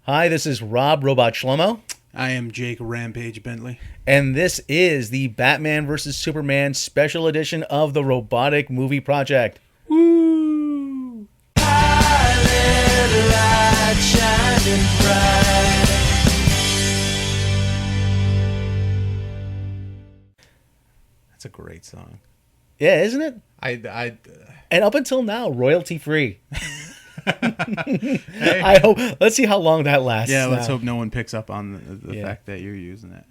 Hi, this is Rob Robot Shlomo, I am Jake Rampage Bentley. and this is the Batman vs. Superman special edition of the Robotic Movie Project. Woo! That's a great song. Yeah, isn't it? I And up until now, royalty free. hey. I hope. Let's see how long that lasts. Yeah, let's now. hope no one picks up on the Yeah. fact that you're using it.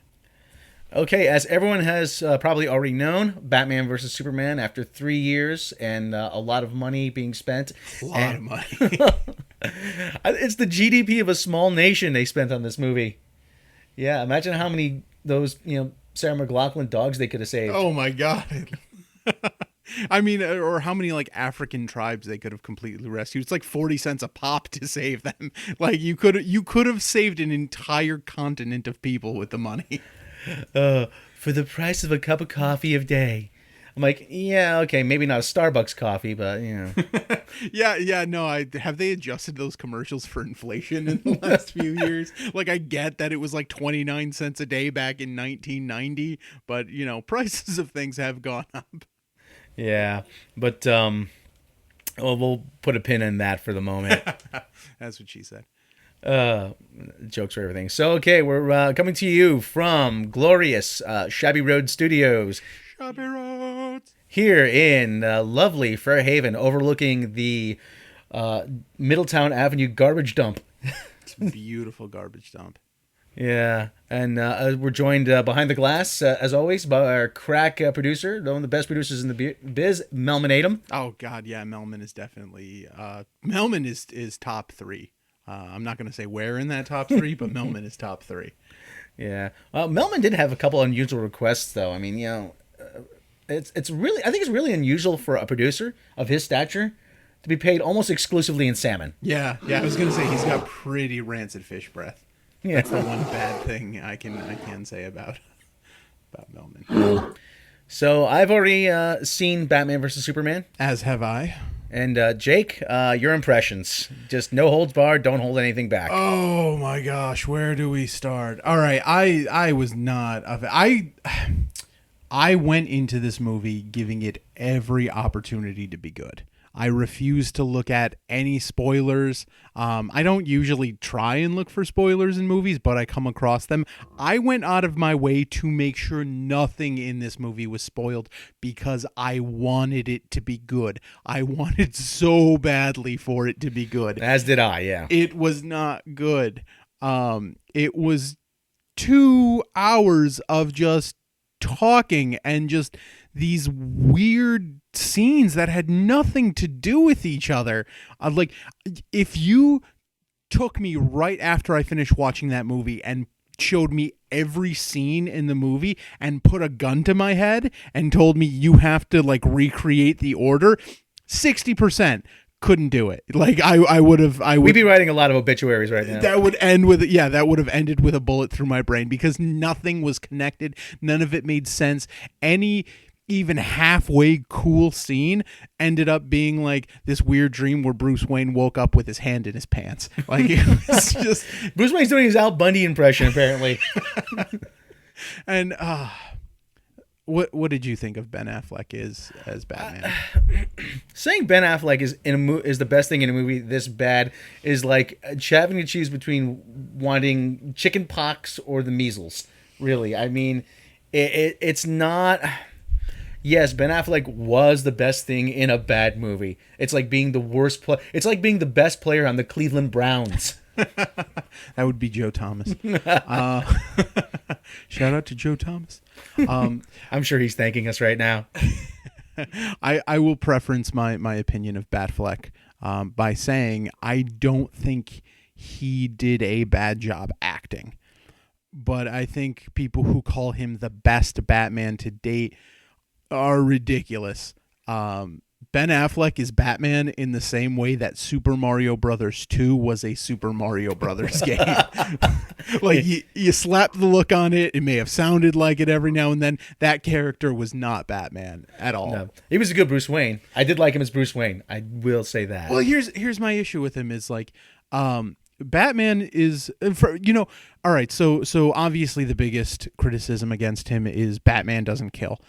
Okay, as everyone has probably already known, Batman vs. Superman, after 3 years and a lot of money being spent. A lot of money. It's the GDP of a small nation they spent on this movie. Yeah, imagine how many those, Sarah McLachlan dogs they could have saved. Oh my god. I mean, or how many like African tribes they could have completely rescued. It's like 40 cents a pop to save them. Like you could have saved an entire continent of people with the money. For the price of a cup of coffee a day. I'm like, yeah, okay, maybe not a Starbucks coffee, but Yeah, no, have they adjusted those commercials for inflation in the last few years? Like I get that it was like 29 cents a day back in 1990, but prices of things have gone up. yeah. But we'll put a pin in that for the moment. That's what she said. Jokes for everything. So, okay, we're coming to you from glorious Shabby Road Studios Shabby roads. here in lovely Fairhaven, overlooking the Middletown Avenue garbage dump. It's a beautiful garbage dump. Yeah, and we're joined behind the glass, as always, by our crack producer, one of the best producers in the biz, Melman. Oh God, yeah, Melman is definitely Melman is top three. I'm not going to say where in that top three, but Melman is top three. Yeah, well, Melman did have a couple unusual requests, though. I mean, it's really, I think it's really unusual for a producer of his stature to be paid almost exclusively in salmon. Yeah, I was going to say he's got pretty rancid fish breath. Yeah. That's the one bad thing I can say about Melman. So I've already seen Batman vs. Superman. As have I. And Jake, your impressions. Just no holds barred, don't hold anything back. Oh my gosh, where do we start? All right, I was not I went into this movie giving it every opportunity to be good. I refused to look at any spoilers. I don't usually try and look for spoilers in movies, but I come across them. I went out of my way to make sure nothing in this movie was spoiled because I wanted it to be good. I wanted so badly for it to be good. As did I, yeah. It was not good. It was 2 hours of just talking and just these weird scenes that had nothing to do with each other. Like, if you took me right after I finished watching that movie and showed me every scene in the movie and put a gun to my head and told me you have to like recreate the order, 60% couldn't do it. Like I would. We'd be writing a lot of obituaries right now. That would end with, that would have ended with a bullet through my brain because nothing was connected. None of it made sense. Any even halfway cool scene ended up being like this weird dream where Bruce Wayne woke up with his hand in his pants. Like it was just Bruce Wayne's doing his Al Bundy impression apparently. And what did you think of Ben Affleck as Batman? Saying Ben Affleck is the best thing in a movie this bad is like having to choose between wanting chicken pox or the measles. Really, I mean, it's not. Yes, Ben Affleck was the best thing in a bad movie. It's like being the worst player. It's like being the best player on the Cleveland Browns. That would be Joe Thomas. Shout out to Joe Thomas. I'm sure he's thanking us right now. I will preference my opinion of Batfleck by saying I don't think he did a bad job acting. But I think people who call him the best Batman to date are ridiculous. Ben Affleck is Batman in the same way that Super Mario Brothers 2 was a Super Mario Brothers game. Like you slap the look on it, it may have sounded like it every now and then. That character was not Batman at all. No, he was a good Bruce Wayne. I did like him as Bruce Wayne. I will say that. Well, here's my issue with him is like Batman is, all right. So obviously the biggest criticism against him is Batman doesn't kill.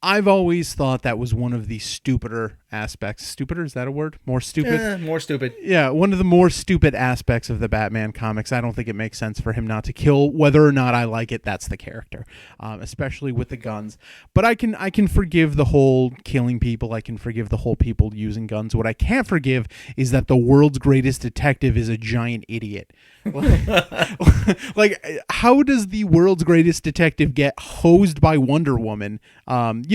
I've always thought that was one of the stupider aspects. Stupider, is that a word? More stupid? More stupid. Yeah, one of the more stupid aspects of the Batman comics. I don't think it makes sense for him not to kill. Whether or not I like it, that's the character, especially with the guns. But I can forgive the whole killing people. I can forgive the whole people using guns. What I can't forgive is that the world's greatest detective is a giant idiot. Like, how does the world's greatest detective get hosed by Wonder Woman?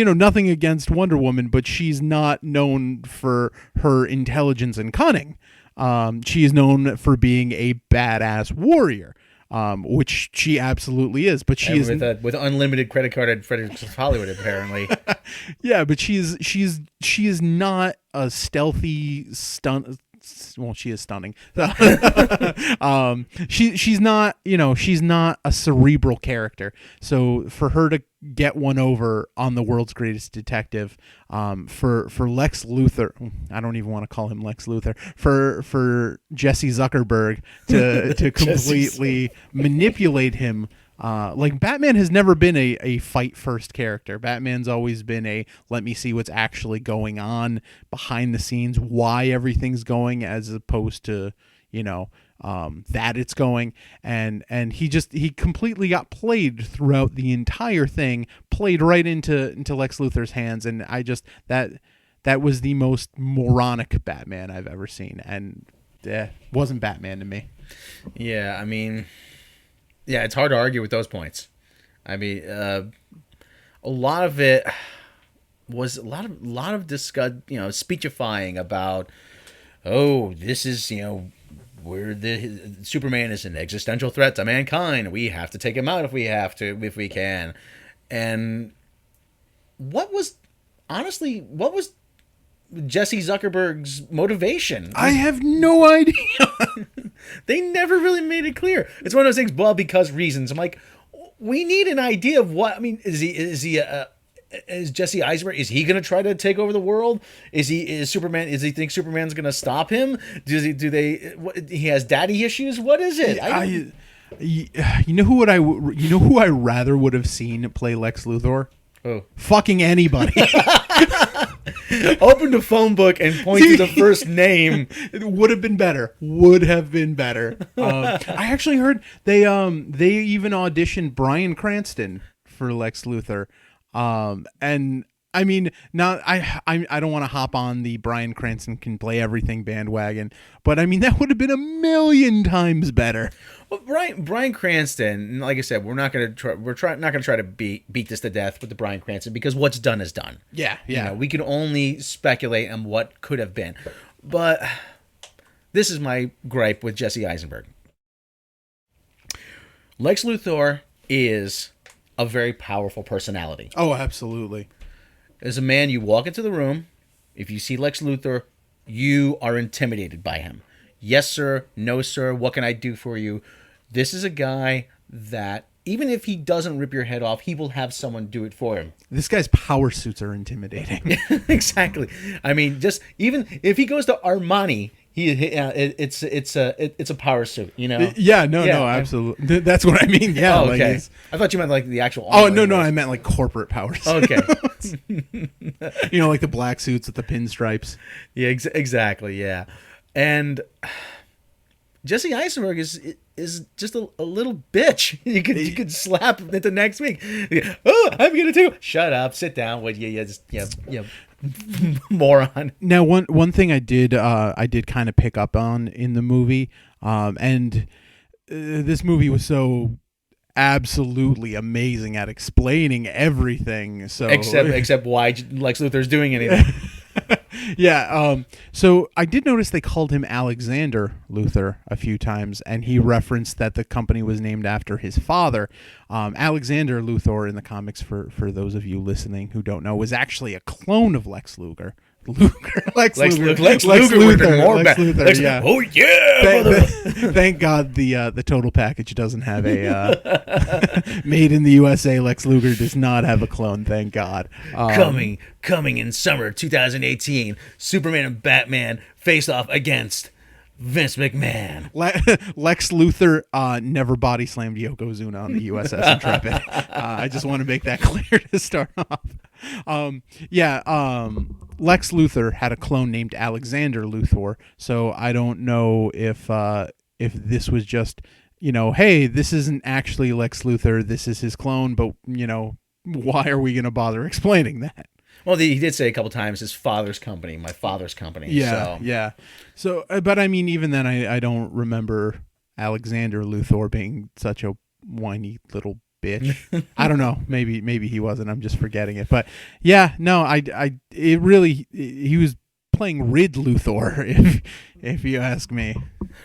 Nothing against Wonder Woman, but she's not known for her intelligence and cunning. She is known for being a badass warrior, which she absolutely is. But she is with unlimited credit card at Frederick's Hollywood, apparently. Yeah, but she is not a stealthy stunt. Well, she is stunning. She's not, she's not a cerebral character. So for her to get one over on the world's greatest detective, for Lex Luthor, I don't even want to call him Lex Luthor, for Jesse Zuckerberg to completely manipulate him. Like, Batman has never been a fight first character. Batman's always been a let me see what's actually going on behind the scenes, why everything's going, as opposed to that it's going. And he completely got played throughout the entire thing, played right into Lex Luthor's hands, and that was the most moronic Batman I've ever seen, and wasn't Batman to me. Yeah, I mean. Yeah, it's hard to argue with those points. I mean, a lot of it was a lot of speechifying about, this is, where the Superman is an existential threat to mankind. We have to take him out if we can. And what was Jesse Zuckerberg's motivation? I have no idea. They never really made it clear. It's one of those things, well, because reasons. I'm like, we need an idea of what. I mean, is Jesse Eisenberg? Is he going to try to take over the world? Is Superman? Does he think Superman's going to stop him? He has daddy issues? What is it? Who I rather would have seen play Lex Luthor? Oh, fucking anybody. Open the phone book and point to the first name. It would have been better. I actually heard they even auditioned Bryan Cranston for Lex Luthor. And I mean, I don't want to hop on the Bryan Cranston can play everything bandwagon, but I mean, that would have been a million times better. Well, Bryan Cranston, like I said, we're not going to try to beat this to death with the Bryan Cranston, because what's done is done. Yeah. We can only speculate on what could have been. But this is my gripe with Jesse Eisenberg. Lex Luthor is a very powerful personality. Oh, absolutely. As a man, you walk into the room, if you see Lex Luthor, you are intimidated by him. Yes, sir. No, sir. What can I do for you? This is a guy that, even if he doesn't rip your head off, he will have someone do it for him. This guy's power suits are intimidating. Exactly. I mean, just even if he goes to Armani, it's a power suit, Yeah, no, absolutely. That's what I mean. Yeah. Oh, okay. I thought you meant like the actual. Oh, no, I meant like corporate power suits. Okay. Like the black suits with the pinstripes. Yeah, exactly. Yeah, and Jesse Eisenberg is just a little bitch. You could slap him into next week. Oh, I'm gonna do. Shut up. Sit down. What? Yeah. Moron. Now, one thing I did kind of pick up on in the movie, and this movie was so absolutely amazing at explaining everything. So except why Lex Luthor's doing anything. Yeah. So I did notice they called him Alexander Luthor a few times, and he referenced that the company was named after his father. Alexander Luthor in the comics, for those of you listening who don't know, was actually a clone of Lex Luthor. Lex Luthor. Yeah. Oh yeah. Thank God the total package doesn't have a made in the USA. Lex Luthor does not have a clone. Thank God. Coming in summer 2018, Superman and Batman face off against Vince McMahon. Lex Luthor never body slammed Yokozuna on the USS Intrepid. I just want to make that clear to start off. Lex Luthor had a clone named Alexander Luthor, so I don't know if this was just, hey, this isn't actually Lex Luthor, this is his clone, but, why are we going to bother explaining that? Well, he did say a couple times his father's company, my father's company. Yeah, so. yeah. So, but I mean, even then, I don't remember Alexander Luthor being such a whiny little bitch. I don't know. Maybe he wasn't. I'm just forgetting it. But yeah, no, he was playing Rid Luthor, if you ask me.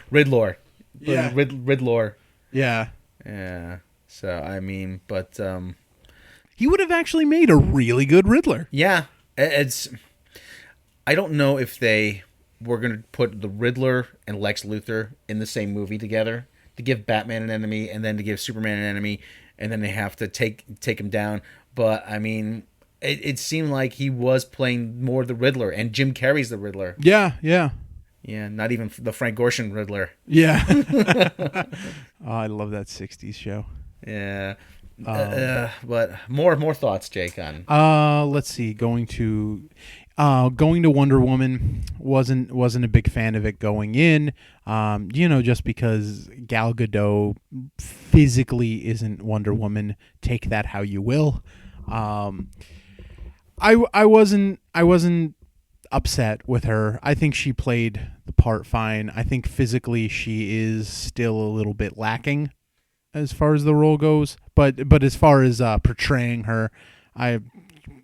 Riddler. Yeah. Riddler. Yeah. Yeah. So I mean, but he would have actually made a really good Riddler. Yeah, I don't know if they were going to put the Riddler and Lex Luthor in the same movie together to give Batman an enemy and then to give Superman an enemy, and then they have to take him down. But I mean, it seemed like he was playing more the Riddler, and Jim Carrey's the Riddler. Yeah, yeah. Yeah, not even the Frank Gorshin Riddler. Yeah. Oh, I love that 60s show. Yeah. But more thoughts, Jake, on let's see, going to Wonder Woman, wasn't a big fan of it going in, just because Gal Gadot physically isn't Wonder Woman. Take that how you will. I wasn't upset with her. I think she played the part fine. I think physically she is still a little bit lacking as far as the role goes, but as far as portraying her,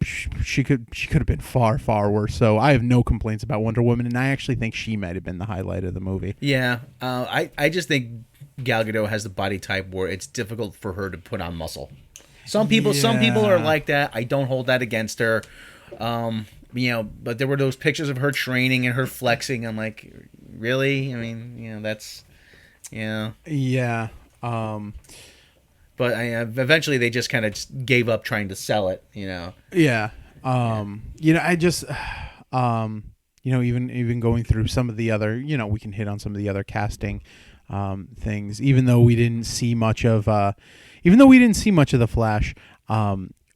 she could have been far worse. So I have no complaints about Wonder Woman, and I actually think she might have been the highlight of the movie. Yeah, I just think Gal Gadot has the body type where it's difficult for her to put on muscle. Some people are like that. I don't hold that against her. But there were those pictures of her training and her flexing. I'm like, really? I mean, that's, yeah. Yeah. But eventually they just kind of gave up trying to sell it, Yeah. I just, even going through some of the other, we can hit on some of the other casting things, even though we didn't see much of the Flash.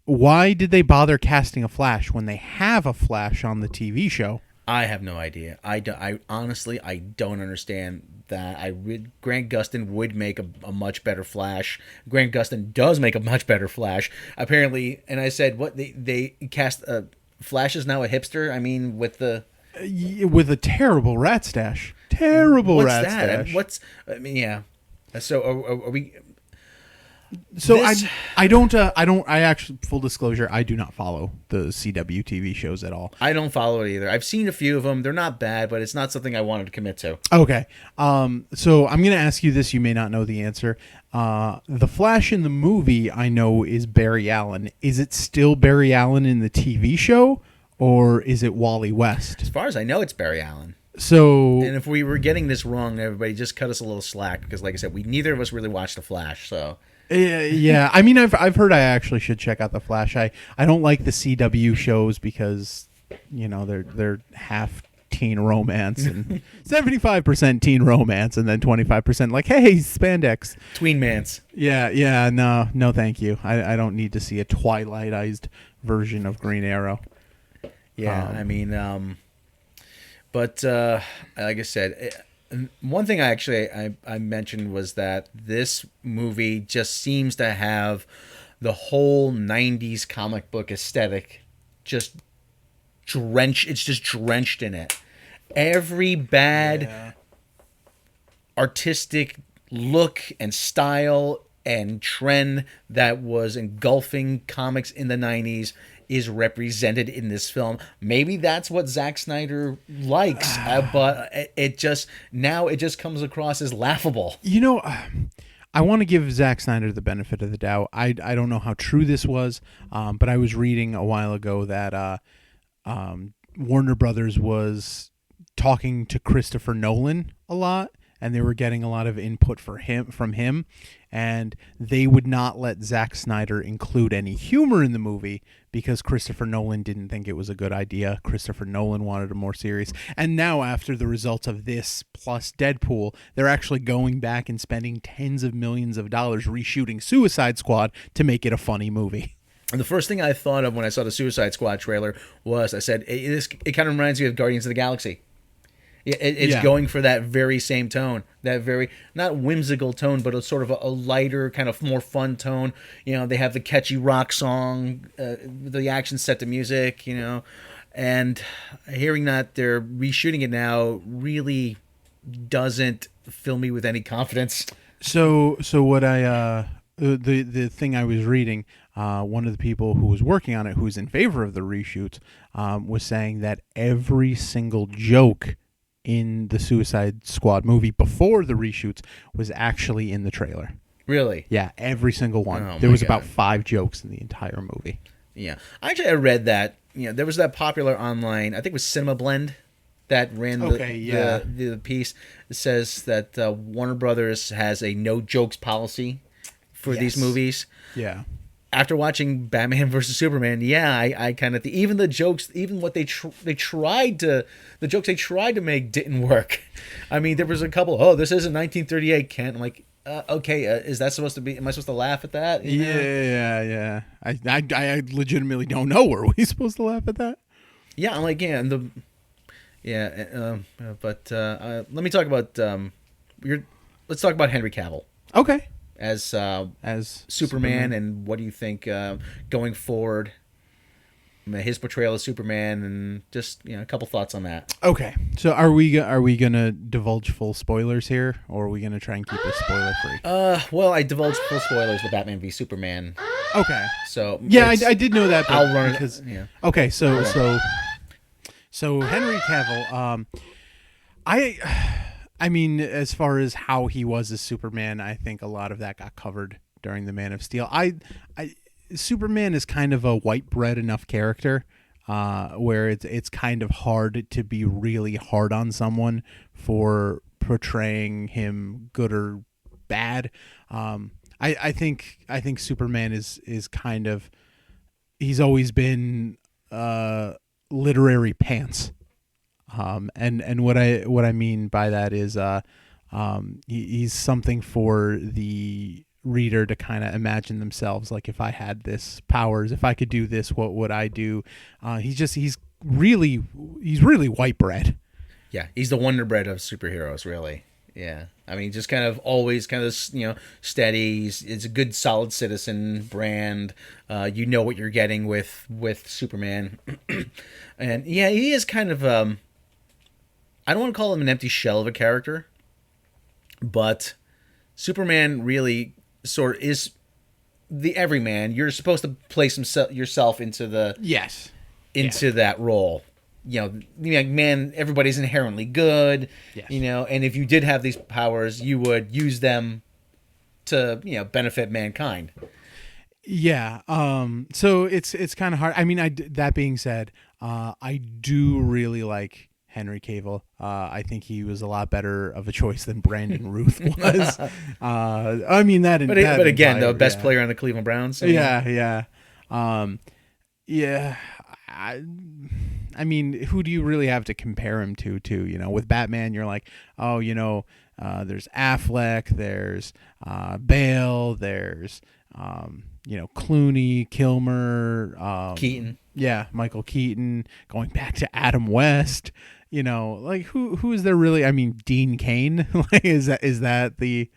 Why did they bother casting a Flash when they have a Flash on the TV show? I have no idea. I honestly don't understand that. Grant Gustin would make a much better Flash. Grant Gustin does make a much better Flash, apparently. And I said, what, they cast Flash is now a hipster? I mean, with a terrible rat stash. Terrible what's rat that? stash. Yeah. So are we? So I actually, full disclosure, I do not follow the CW TV shows at all. I don't follow it either. I've seen a few of them. They're not bad, but it's not something I wanted to commit to. Okay. So I'm going to ask you this. You may not know the answer. The Flash in the movie I know is Barry Allen. Is it still Barry Allen in the TV show, or is it Wally West? As far as I know, it's Barry Allen. So, and if we were getting this wrong, everybody just cut us a little slack, because like I said, neither of us really watched The Flash, so... Yeah, I mean, I've heard I actually should check out The Flash. I don't like the CW shows because, they're half teen romance and 75% teen romance and then 25% like, hey, spandex. Tween mans. Yeah, no, thank you. I don't need to see a Twilightized version of Green Arrow. Yeah, but like I said... One thing I mentioned was that this movie just seems to have the whole 90s comic book aesthetic just drenched in it. Every bad artistic look and style and trend that was engulfing comics in the 90s is represented in this film. Maybe that's what Zack Snyder likes, but it just comes across as laughable. I want to give Zack Snyder the benefit of the doubt. I don't know how true this was, but I was reading a while ago that Warner Brothers was talking to Christopher Nolan a lot, and they were getting a lot of input from him, and they would not let Zack Snyder include any humor in the movie because Christopher Nolan didn't think it was a good idea. Christopher Nolan wanted a more serious. And now, after the results of this plus Deadpool, they're actually going back and spending tens of millions of dollars reshooting Suicide Squad to make it a funny movie. And the first thing I thought of when I saw the Suicide Squad trailer was, I said, it kind of reminds me of Guardians of the Galaxy. It's going for that very same tone, that very, not whimsical tone, but a sort of a lighter, kind of more fun tone. They have the catchy rock song, the action set to music, and hearing that they're reshooting it now really doesn't fill me with any confidence. So what the thing I was reading, one of the people who was working on it, who's in favor of the reshoots, was saying that every single joke in the Suicide Squad movie before the reshoots was actually in the trailer. Really? Yeah, every single one. Oh, there was God. about 5 jokes in the entire movie. Yeah. Actually, I read that, there was that popular online, I think it was Cinema Blend, that ran the piece. It says that Warner Brothers has a no jokes policy for these movies. Yeah. After watching Batman versus Superman, I kind of even the jokes, even what the jokes they tried to make didn't work. I mean, there was a couple. Oh, this isn't 1938, Kent. I'm like, okay, is that supposed to be? Am I supposed to laugh at that? Yeah. I legitimately don't know. Were we supposed to laugh at that? Yeah, I'm like, but let me talk about let's talk about Henry Cavill. Okay. As Superman, and what do you think going forward? His portrayal of Superman, and just a couple thoughts on that. Okay, so are we gonna divulge full spoilers here, or are we gonna try and keep it spoiler free? Well, I divulged full spoilers. The Batman v Superman. Okay. So yeah, I did know that. I'll run because, it. Yeah. Okay, so Henry Cavill, I mean, as far as how he was as Superman, I think a lot of that got covered during the Man of Steel. Superman is kind of a white bread enough character where it's kind of hard to be really hard on someone for portraying him good or bad. I think Superman is kind of, he's always been literary pants. And what I mean by that is he's something for the reader to kind of imagine themselves, like, if I had this powers, if I could do this, what would I do? He's really white bread. Yeah, he's the Wonder Bread of superheroes, really. Yeah, I mean, just kind of always kind of steady. It's a good, solid citizen brand. You know what you're getting with Superman, and yeah, he is kind of I don't want to call him an empty shell of a character, but Superman really sort of is the everyman. You're supposed to place yourself into that role. Man, everybody's inherently good. Yes. And if you did have these powers, you would use them to benefit mankind. Yeah. So it's kind of hard. I mean, that being said, I do really like Henry Cavill. I think he was a lot better of a choice than Brandon Ruth was. I mean that. But again, the best player on the Cleveland Browns. Yeah. I mean, who do you really have to compare him to? With Batman, you're like, there's Affleck, there's Bale, there's Clooney, Kilmer, Keaton. Yeah, Michael Keaton. Going back to Adam West. Like who is there really? I mean, Dean Cain. Like, is that the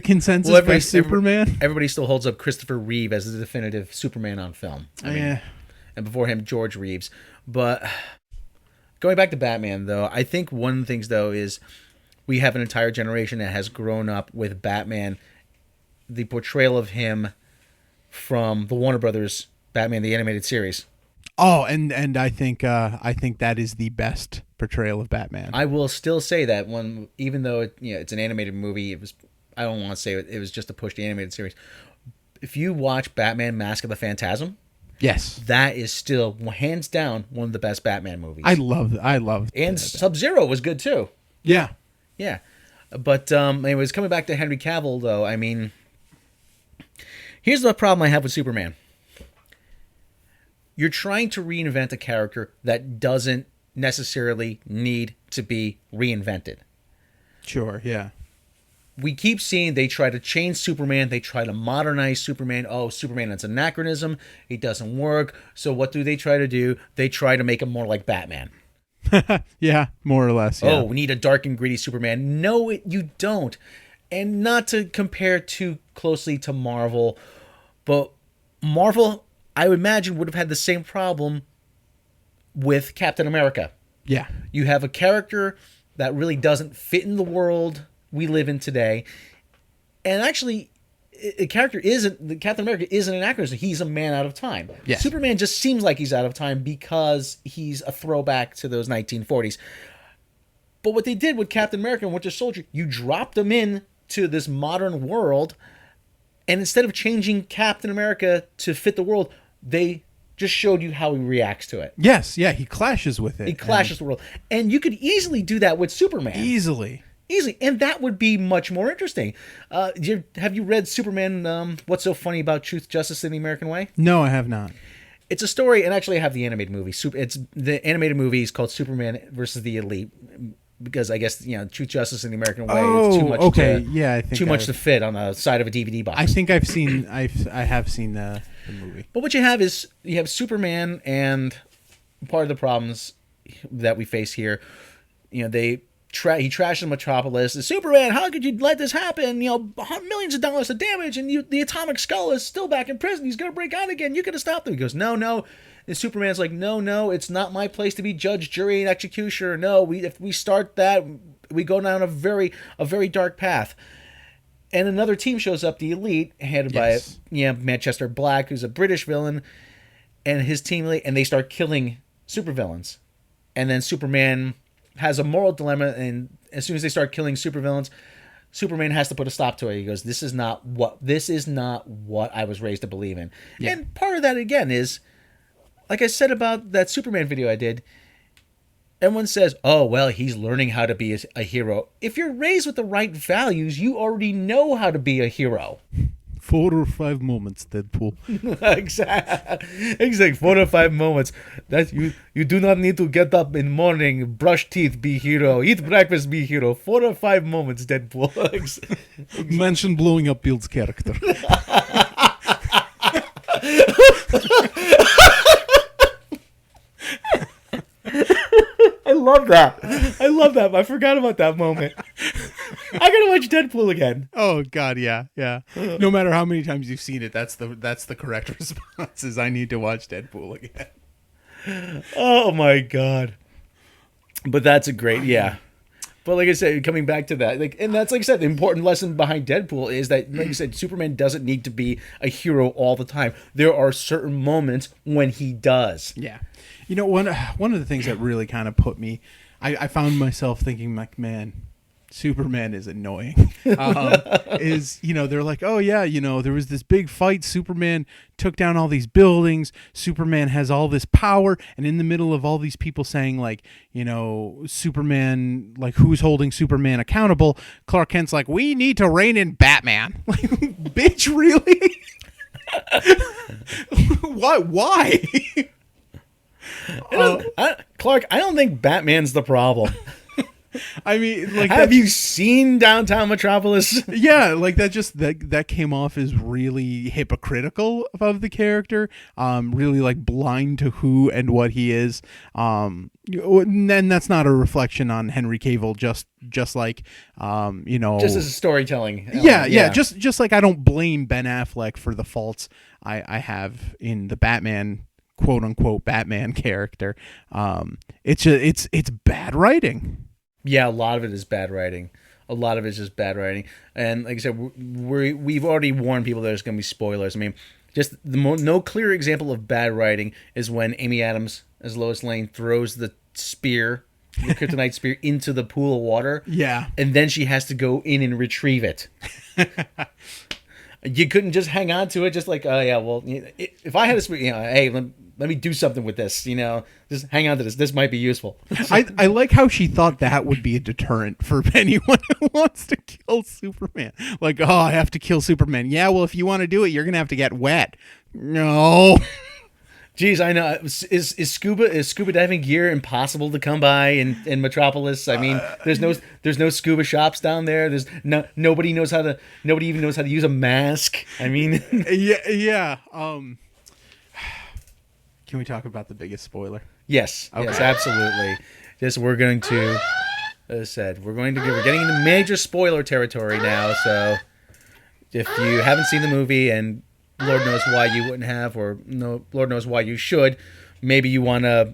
consensus by Superman? Everybody still holds up Christopher Reeve as the definitive Superman on film. I mean, and before him, George Reeves. But going back to Batman, though, I think one of the things, though, is we have an entire generation that has grown up with Batman, the portrayal of him from the Warner Brothers Batman the Animated Series. Oh, and I think that is the best portrayal of Batman. I will still say that one, even though it's an animated movie. It was, I don't want to say it was just to push the animated series. If you watch Batman: Mask of the Phantasm, yes, that is still hands down one of the best Batman movies. I love. And Sub-Zero was good too. Yeah. Yeah. But anyways, coming back to Henry Cavill, though, I mean, here's the problem I have with Superman. You're trying to reinvent a character that doesn't necessarily need to be reinvented. Sure, yeah. We keep seeing they try to change Superman. They try to modernize Superman. Oh, Superman is an anachronism. He doesn't work. So what do they try to do? They try to make him more like Batman. Yeah, more or less. Yeah. Oh, we need a dark and gritty Superman. No, you don't. And not to compare too closely to Marvel, but Marvel, I would imagine, would have had the same problem with Captain America. Yeah. You have a character that really doesn't fit in the world we live in today. And actually, Captain America isn't an anachronism. He's a man out of time. Yes. Superman just seems like he's out of time because he's a throwback to those 1940s. But what they did with Captain America and Winter Soldier, you dropped them in to this modern world, and instead of changing Captain America to fit the world, they just showed you how he reacts to it. Yes, yeah, he clashes with it. He clashes the world. And you could easily do that with Superman. Easily. And that would be much more interesting. Have you read Superman, What's So Funny About Truth, Justice, and the American Way? No, I have not. It's a story, and actually I have the animated movie. It's the animated movie is called Superman versus the Elite, because I guess, Truth, Justice, and the American Way is too much. Okay, yeah, I think too much to fit on the side of a DVD box. I think I have seen the movie. But what you have is Superman, and part of the problems that we face here, he trashes Metropolis. Superman, how could you let this happen? Millions of dollars of damage, and the Atomic Skull is still back in prison. He's going to break out again. You could have stopped him. He goes, no. And Superman's like, no, it's not my place to be judge, jury, and executioner. No, if we start that, we go down a very dark path. And another team shows up, the Elite, headed by Manchester Black, who's a British villain, and his team, and they start killing supervillains. And then Superman has a moral dilemma, and as soon as they start killing supervillains, Superman has to put a stop to it. He goes, this is not what I was raised to believe in. Yeah. And part of that, again, is, like I said about that Superman video I did, everyone says, oh, well, he's learning how to be a hero. If you're raised with the right values, you already know how to be a hero. 4 or 5 moments, Deadpool. Exactly. 4 or 5 moments. That you do not need to get up in morning, brush teeth, be hero, eat breakfast, be hero. 4 or 5 moments, Deadpool. Mention blowing up Bill's character. I love that. I forgot about that moment. I gotta watch Deadpool again. Oh God, yeah. No matter how many times you've seen it, that's the correct response. Is I need to watch Deadpool again. Oh my God. But that's a great, yeah. But like I said, coming back to that, and that's, like I said, the important lesson behind Deadpool is that, like I said, Superman doesn't need to be a hero all the time. There are certain moments when he does. Yeah. One of the things that really kind of put me, I found myself thinking, like, man, Superman is annoying. They're like, oh yeah, there was this big fight. Superman took down all these buildings. Superman has all this power, and in the middle of all these people saying, like, Superman, like, who's holding Superman accountable? Clark Kent's like, we need to rein in Batman. Like, bitch, really? Why? Clark, I don't think Batman's the problem. I mean, like, have you seen Downtown Metropolis? Yeah, like that came off as really hypocritical of the character, really like blind to who and what he is. And that's not a reflection on Henry Cavill, just like just as a storytelling. Yeah. Just like I don't blame Ben Affleck for the faults I have in the Batman, quote unquote Batman character. It's bad writing. Yeah, a lot of it is bad writing. A lot of it is just bad writing. And like I said, we've already warned people there's going to be spoilers. I mean, just no clear example of bad writing is when Amy Adams as Lois Lane throws the kryptonite spear into the pool of water. Yeah. And then she has to go in and retrieve it. You couldn't just hang on to it, just like, oh yeah, well, if I had a, hey, let me do something with this, just hang on to this. This might be useful. I like how she thought that would be a deterrent for anyone who wants to kill Superman. Like, oh, I have to kill Superman. Yeah, well, if you want to do it, you're going to have to get wet. No. Geez, I know. Is scuba diving gear impossible to come by in Metropolis? I mean, there's no scuba shops down there. There's nobody even knows how to use a mask. I mean, yeah. Can we talk about the biggest spoiler? Yes, okay. Yes, absolutely. We're getting into major spoiler territory now. So if you haven't seen the movie, and Lord knows why you wouldn't have, or no, Lord knows why you should, maybe you want to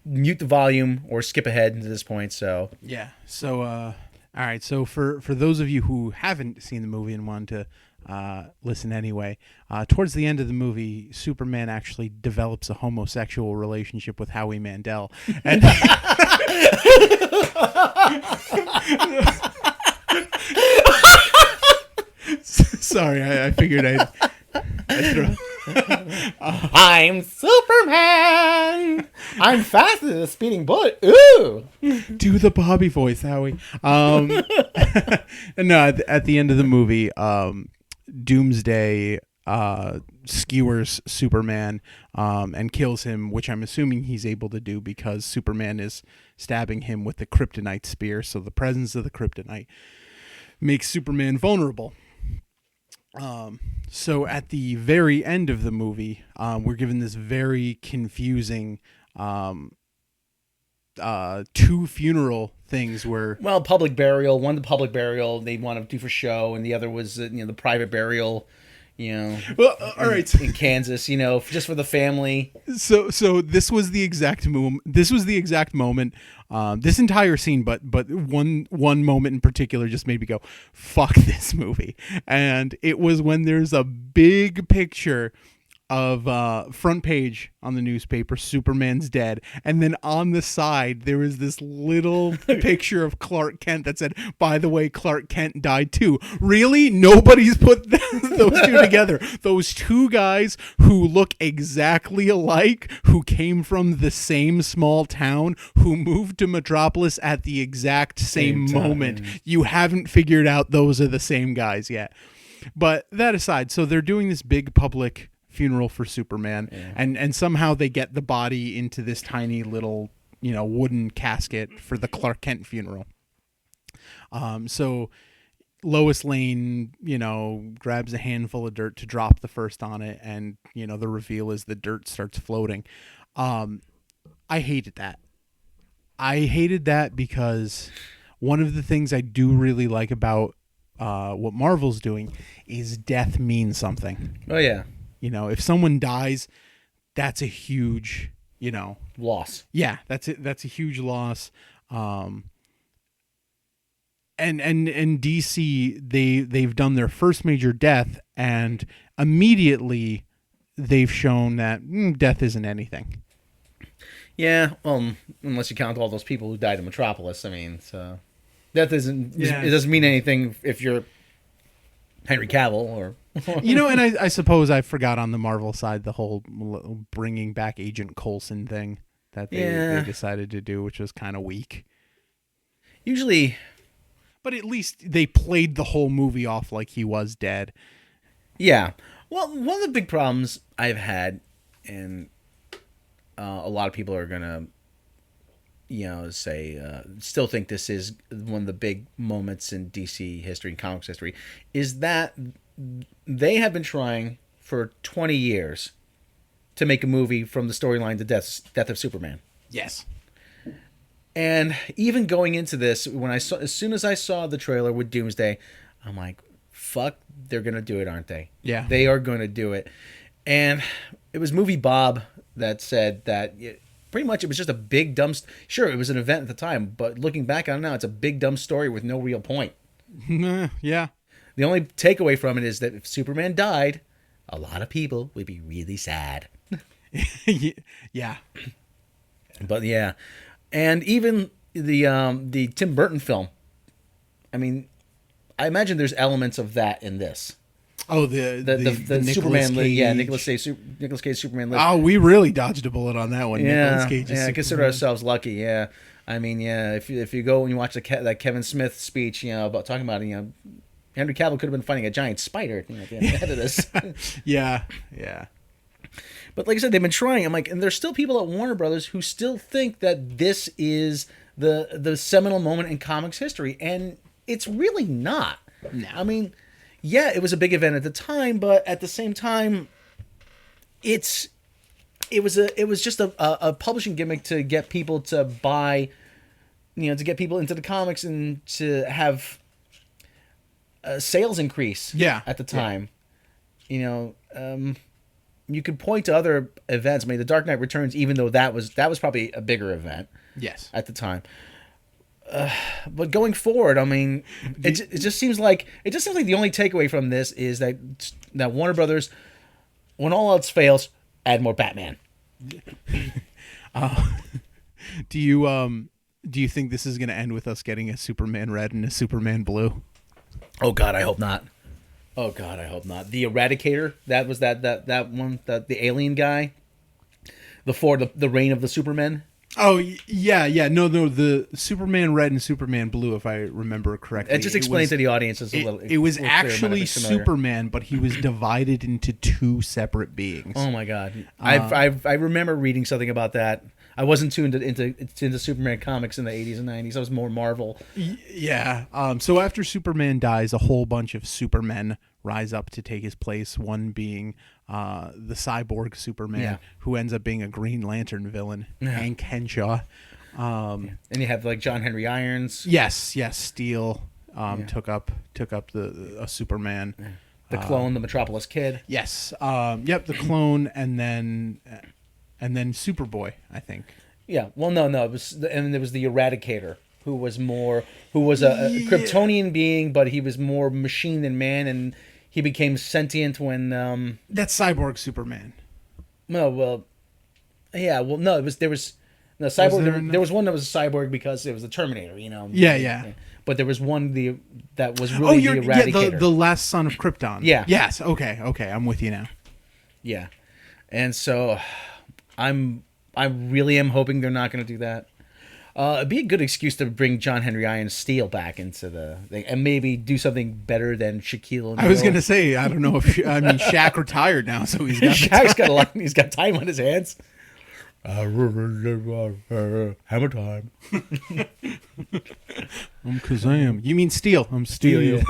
mute the volume or skip ahead to this point. So yeah. So all right. So for those of you who haven't seen the movie and want to listen anyway, towards the end of the movie, Superman actually develops a homosexual relationship with Howie Mandel, and sorry, I figured I'd throw. I'm Superman. I'm faster than a speeding bullet. Ooh, do the Bobby voice, Howie. No, at the end of the movie, Doomsday skewers Superman and kills him, which I'm assuming he's able to do because Superman is stabbing him with the kryptonite spear. So the presence of the kryptonite makes Superman vulnerable. So at the very end of the movie, we're given this very confusing two funeral things where public burial. One, the public burial they want to do for show, and the other was the private burial. All right, in Kansas, just for the family. So this was the exact moment. This entire scene, but one moment in particular just made me go, "Fuck this movie!" And it was when there's a big picture of front page on the newspaper, Superman's dead, and then on the side there was this little picture of Clark Kent that said, by the way, Clark Kent died too. Really? Nobody's put those two together. Those two guys who look exactly alike, who came from the same small town, who moved to Metropolis at the exact same moment. You haven't figured out those are the same guys yet. But that aside, so they're doing this big public funeral for Superman, and somehow they get the body into this tiny little wooden casket for the Clark Kent funeral. So Lois Lane grabs a handful of dirt to drop the first on it, and the reveal is the dirt starts floating. I hated that because one of the things I do really like about what Marvel's doing is death means something. Oh yeah. If someone dies, that's a huge, loss. Yeah, that's it. That's a huge loss. And DC, they've done their first major death, and immediately they've shown that death isn't anything. Yeah, unless you count all those people who died in Metropolis. I mean, so death isn't. Yeah. It doesn't mean anything if you're Henry Cavill or. And I suppose I forgot on the Marvel side the whole bringing back Agent Coulson thing that they decided to do, which was kind of weak. Usually, but at least they played the whole movie off like he was dead. Yeah. Well, one of the big problems I've had, and a lot of people are gonna, still think this is one of the big moments in DC history and comics history, is that they have been trying for 20 years to make a movie from the storyline, the death of Superman. Yes. And even going into this, as soon as I saw the trailer with Doomsday, I'm like, fuck, they're going to do it, aren't they? Yeah. They are going to do it. And it was Movie Bob that said that pretty much it was just a big dumb... Sure, it was an event at the time, but looking back on it now, it's a big dumb story with no real point. Yeah. The only takeaway from it is that if Superman died, a lot of people would be really sad. Yeah. But yeah. And even the Tim Burton film, I mean, I imagine there's elements of that in this. Oh, The Superman, Nicolas Cage Superman. Oh, we really dodged a bullet on that one. Nicolas Cage. I consider ourselves lucky. Yeah, I mean, if you go and you watch that Kevin Smith speech, about talking about Henry Cavill could have been fighting a giant spider at the end of this. Yeah. But like I said, they've been trying. I'm like, and there's still people at Warner Brothers who still think that this is the seminal moment in comics history, and it's really not. No. I mean, yeah, it was a big event at the time, but at the same time, it was just a publishing gimmick to get people to buy, to get people into the comics and to have sales increase. Yeah. At the time, you could point to other events. I mean, The Dark Knight Returns, even though that was probably a bigger event. Yes. At the time. But going forward, I mean, it just seems like the only takeaway from this is that Warner Brothers, when all else fails, add more Batman. Do you think this is going to end with us getting a Superman Red and a Superman Blue? Oh God, I hope not. The Eradicator, that was that one, the alien guy, the reign of the Supermen. Oh yeah. No, the Superman Red and Superman Blue, if I remember correctly. It just explained to the audience it was actually Superman, but he was divided into two separate beings. Oh my God, I remember reading something about that. I wasn't tuned into Superman comics in the 80s and 90s. I was more Marvel. Yeah. So after Superman dies, a whole bunch of Supermen rise up to take his place. One being the cyborg Superman, who ends up being a Green Lantern villain, Hank Henshaw. And you have like John Henry Irons. Yes. Steel took up a Superman. The clone, the Metropolis Kid. Yes. The clone, and then Superboy, I think. Yeah. Well, no. It was, and there was the Eradicator, who was a Kryptonian being, but he was more machine than man, and he became sentient when. That's Cyborg Superman. No, well, yeah. Well, no. There was cyborg. There was one that was a cyborg because it was the Terminator. Yeah. But there was one that was really the Eradicator. Yeah, the last son of Krypton. Yeah. Yes. Okay. I'm with you now. Yeah, and so. I really am hoping they're not going to do that. It'd be a good excuse to bring John Henry Irons Steel back into the thing and maybe do something better than Shaquille O'Neal. I was going to say, I don't know if Shaq retired now, so he's got Shaq's got a lot. He's got time on his hands. Hammer time. I'm Kazam. You mean Steel? I'm Steel. Yeah.